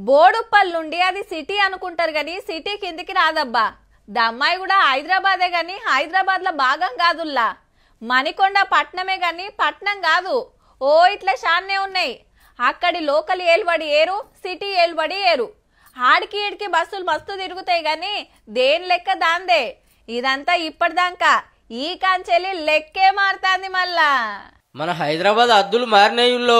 బోడుప్పల్ నుండి అది సిటీ అనుకుంటారు గాని సిటీ కిందికి రాదబ్బా. దమ్మాయి కూడా హైదరాబాదే గాని హైదరాబాద్ లో భాగం కాదుల్లా. మణికొండ పట్నమే గాని పట్నం కాదు. ఓ ఇట్లా షాన్నే ఉన్నాయి. అక్కడి లోకల్ ఏలుబడి ఏరు, సిటీ ఏలుబడి ఏరు. ఆడికి ఈడికి బస్సులు మస్తు తిరుగుతాయి గాని దేని లెక్క దాందే. ఇదంతా ఇప్పటిదాకా ఈ కాంచెల్లి లెక్కే మారుతాంది మళ్ళా. మన హైదరాబాద్ అద్దులు మారినాయుల్లో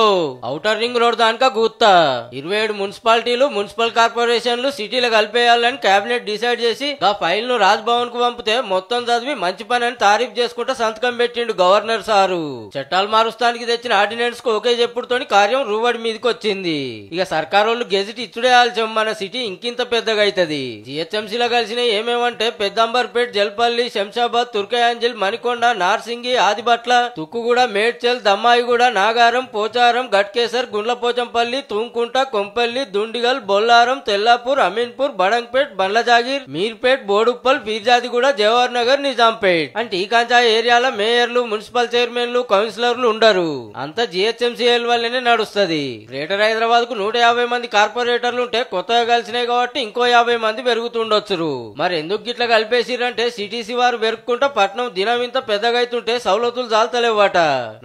ఔటర్ రింగ్ రోడ్ దానిక గూత్తా 27 మున్సిపాలిటీలు మున్సిపల్ కార్పొరేషన్లు సిటీలు కలిపేయాలని కేబినెట్ డిసైడ్ చేసి ఆ ఫైల్ ను రాజ్ భవన్ కు పంపితే మొత్తం చదివి మంచి పని అని తారీఫ్ చేసుకుంటా సంతకం పెట్టిండు గవర్నర్ సారు. చట్టాలు మారుస్తానికి తెచ్చిన ఆర్డినెన్స్ కు ఓకే చెప్పుడుతోని కార్యం రూవడి మీదకి వచ్చింది. ఇక సర్కారోళ్ళు గెజిట్ ఇచ్చుడే ఆల్చం మన సిటీ ఇంకింత పెద్దగా అవుతుంది. జిహెచ్ఎంసీలో కలిసిన ఏమేమంటే పెద్దంబర్పేట్, జల్పల్లి, శంషాబాద్, తుర్కయాంజల్, మణికొండ, నార్సింగి, ఆదిబట్ల, తుక్కుగూడ, మేడ్చల్, దమ్మాయిగూడ, నాగారం, పోచారం, గట్కేసర్, గుండ్లపోచంపల్లి, తూంకుంట, కొంపల్లి, దుండిగల్, బొల్లారం, తెల్లాపూర్, అమీన్పూర్, బడంగ్పేట్, బండ్లజాగిర్, మీర్పేట్, బోడుప్పల్, పీర్జాదిగూడ, జవహర్ నగర్, నిజాంపేట్ అంటే ఈ కాంచా ఏరియాల మేయర్లు, మున్సిపల్ చైర్మన్లు, కౌన్సిలర్లు ఉండరు. అంతా జిహెచ్ఎంసీఎల్ వల్లనే నడుస్తుంది. గ్రేటర్ హైదరాబాద్ కు 150 మంది కార్పొరేటర్లు ఉంటే కొత్తగా కలిసినాయి కాబట్టి ఇంకో 50 మంది పెరుగుతుండొచ్చు. మరి ఎందుకు గిట్లా కలిపేసిరంటే సిటీసీ వారు పెరుక్కుంటా పట్నం దినం ఇంత పెద్దగా అవుతుంటే సౌలతులు జాలతలేవట.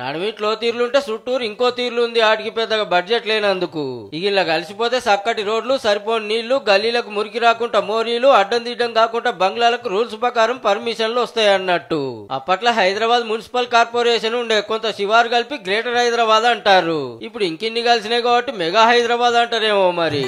నడుమిట్లో తీర్లుంటే చుట్టూరు ఇంకో తీర్లు ఉంది. ఆటికి పెద్దగా బడ్జెట్ లేనందుకు ఇలా కలిసిపోతే చక్కటి రోడ్లు, సరిపోని నీళ్లు, గల్లీలకు మురికి రాకుండా మోరీలు, అడ్డం దిడ్డం కాకుండా బంగ్లాలకు రూల్స్ ప్రకారం పర్మిషన్లు వస్తాయి అన్నట్టు. అప్పట్లో హైదరాబాద్ మున్సిపల్ కార్పొరేషన్ ఉండే, కొంత శివారు కలిపి గ్రేటర్ హైదరాబాద్ అంటారు. ఇప్పుడు ఇంకిన్ని కలిసినాయి కాబట్టి మెగా హైదరాబాద్ అంటారేమో మరి.